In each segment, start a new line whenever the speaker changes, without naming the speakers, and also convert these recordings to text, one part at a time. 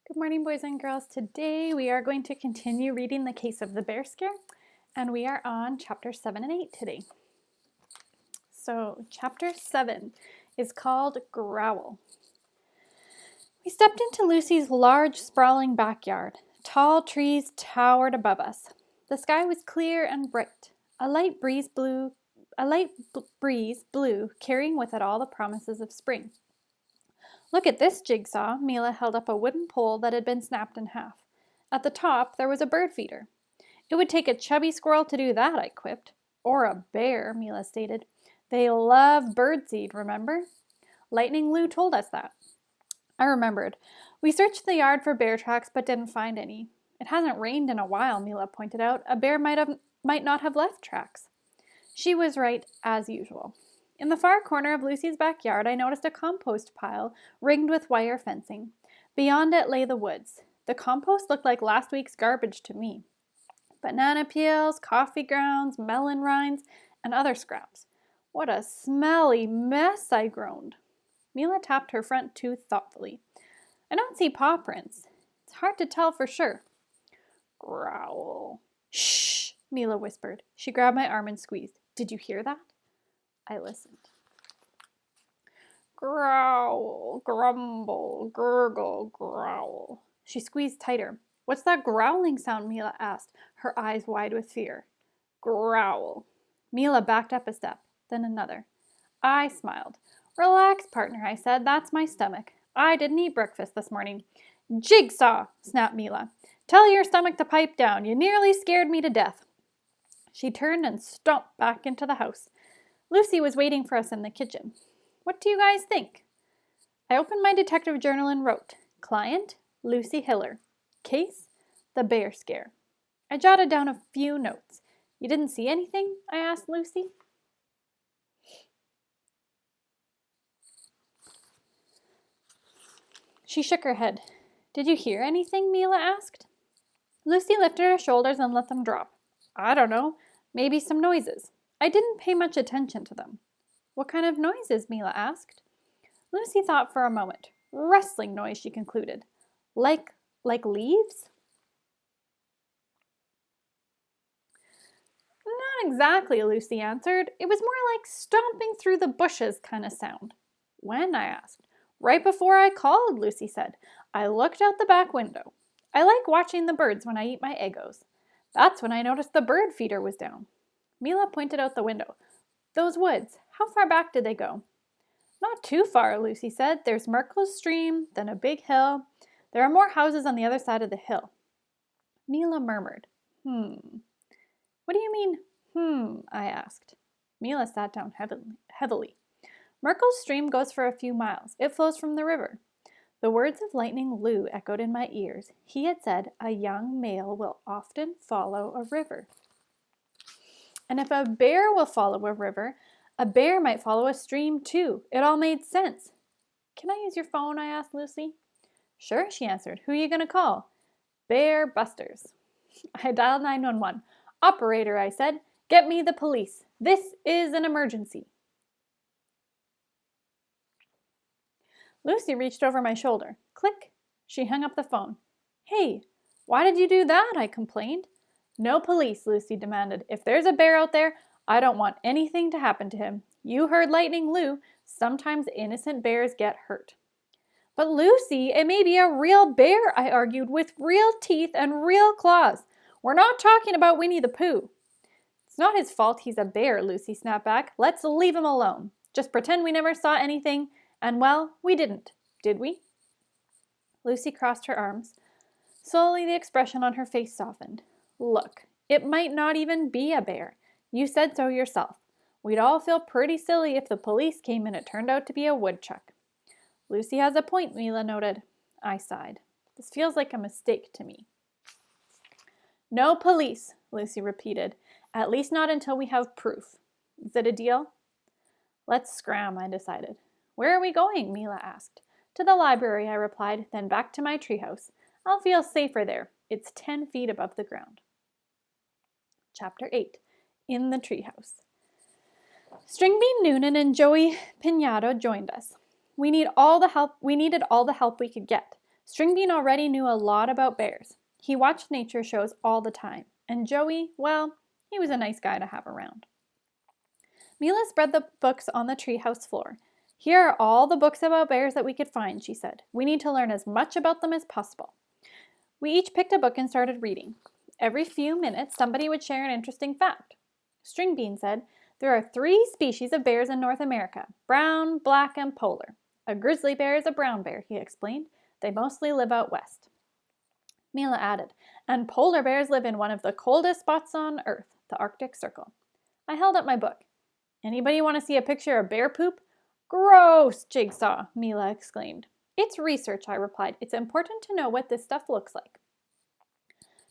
Good morning, boys and girls. Today we are going to continue reading The Case of the Bear Scare, and we are on chapter 7 and 8 today. So, chapter 7 is called Growl. We stepped into Lucy's large, sprawling backyard. Tall trees towered above us. The sky was clear and bright. A light breeze blew, carrying with it all the promises of spring. Look at this jigsaw. Mila held up a wooden pole that had been snapped in half. At the top, there was a bird feeder. It would take a chubby squirrel to do that, I quipped. Or a bear, Mila stated. They love birdseed, remember? Lightning Lou told us that. I remembered. We searched the yard for bear tracks but didn't find any. It hasn't rained in a while, Mila pointed out. A bear might not have left tracks. She was right, as usual. In the far corner of Lucy's backyard, I noticed a compost pile ringed with wire fencing. Beyond it lay the woods. The compost looked like last week's garbage to me. Banana peels, coffee grounds, melon rinds, and other scraps. What a smelly mess, I groaned. Mila tapped her front tooth thoughtfully. I don't see paw prints. It's hard to tell for sure. Growl. Shh, Mila whispered. She grabbed my arm and squeezed. Did you hear that? I listened. Growl, grumble, gurgle, growl. She squeezed tighter. What's that growling sound? Mila asked, her eyes wide with fear. Growl. Mila backed up a step, then another. I smiled. Relax, partner, I said. That's my stomach. I didn't eat breakfast this morning. Jigsaw, snapped Mila. Tell your stomach to pipe down. You nearly scared me to death. She turned and stomped back into the house. Lucy was waiting for us in the kitchen. What do you guys think? I opened my detective journal and wrote, Client, Lucy Hiller. Case, the bear scare. I jotted down a few notes. You didn't see anything? I asked Lucy. She shook her head. Did you hear anything? Mila asked. Lucy lifted her shoulders and let them drop. I don't know. Maybe some noises. I didn't pay much attention to them. What kind of noises? Mila asked. Lucy thought for a moment. Rustling noise, she concluded. Like leaves? Not exactly, Lucy answered. It was more like stomping through the bushes kind of sound. When? I asked. Right before I called, Lucy said. I looked out the back window. I like watching the birds when I eat my Eggos. That's when I noticed the bird feeder was down. Mila pointed out the window. Those woods, how far back did they go? Not too far, Lucy said. There's Merkle's stream, then a big hill. There are more houses on the other side of the hill. Mila murmured, What do you mean, I asked. Mila sat down heavily. Merkle's stream goes for a few miles. It flows from the river. The words of Lightning Lou echoed in my ears. He had said, a young male will often follow a river. And if a bear will follow a river, a bear might follow a stream too. It all made sense. Can I use your phone? I asked Lucy. Sure, she answered. Who are you going to call? Bear Busters. I dialed 911. Operator, I said, get me the police. This is an emergency. Lucy reached over my shoulder. Click. She hung up the phone. Hey, why did you do that? I complained. No police, Lucy demanded. If there's a bear out there, I don't want anything to happen to him. You heard Lightning Lou. Sometimes innocent bears get hurt. But Lucy, it may be a real bear, I argued, with real teeth and real claws. We're not talking about Winnie the Pooh. It's not his fault he's a bear, Lucy snapped back. Let's leave him alone. Just pretend we never saw anything, and well, we didn't, did we? Lucy crossed her arms. Slowly the expression on her face softened. Look, it might not even be a bear. You said so yourself. We'd all feel pretty silly if the police came and it turned out to be a woodchuck. Lucy has a point, Mila noted. I sighed. This feels like a mistake to me. No police, Lucy repeated. At least not until we have proof. Is it a deal? Let's scram, I decided. Where are we going? Mila asked. To the library, I replied, then back to my treehouse. I'll feel safer there. It's 10 feet above the ground. Chapter 8. In the Treehouse. Stringbean Noonan and Joey Piñato joined us. We needed all the help we could get. Stringbean already knew a lot about bears. He watched nature shows all the time, and Joey, well, he was a nice guy to have around. Mila spread the books on the treehouse floor. Here are all the books about bears that we could find, she said. We need to learn as much about them as possible. We each picked a book and started reading. Every few minutes, somebody would share an interesting fact. Stringbean said, there are 3 species of bears in North America, brown, black, and polar. A grizzly bear is a brown bear, he explained. They mostly live out west. Mila added, and polar bears live in one of the coldest spots on Earth, the Arctic Circle. I held up my book. Anybody want to see a picture of bear poop? Gross, Jigsaw, Mila exclaimed. It's research, I replied. It's important to know what this stuff looks like.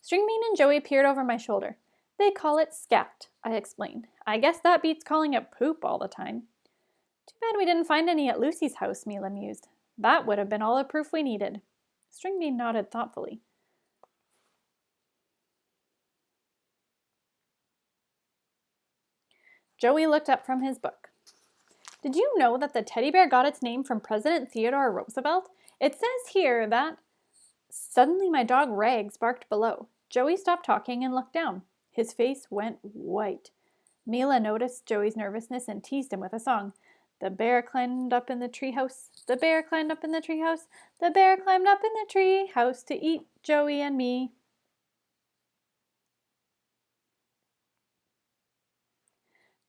Stringbean and Joey peered over my shoulder. They call it scat, I explained. I guess that beats calling it poop all the time. Too bad we didn't find any at Lucy's house, Mila mused. That would have been all the proof we needed. Stringbean nodded thoughtfully. Joey looked up from his book. Did you know that the teddy bear got its name from President Theodore Roosevelt? It says here that... Suddenly my dog Rags barked below. Joey stopped talking and looked down. His face went white. Mila noticed Joey's nervousness and teased him with a song. The bear climbed up in the treehouse. The bear climbed up in the treehouse. The bear climbed up in the treehouse to eat Joey and me.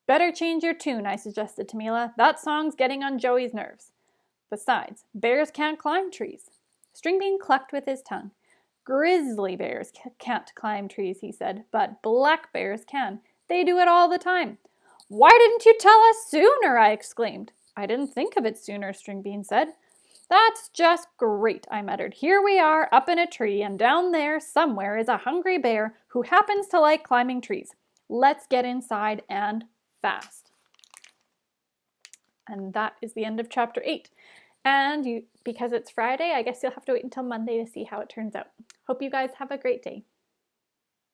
Better change your tune, I suggested to Mila. That song's getting on Joey's nerves. Besides, bears can't climb trees. Stringbean clucked with his tongue. Grizzly bears can't climb trees, he said, but black bears can. They do it all the time. Why didn't you tell us sooner? I exclaimed. I didn't think of it sooner, Stringbean said. That's just great, I muttered. Here we are, up in a tree, and down there somewhere is a hungry bear who happens to like climbing trees. Let's get inside and fast. And that is the end of chapter 8. And because it's Friday, I guess you'll have to wait until Monday to see how it turns out. Hope you guys have a great day.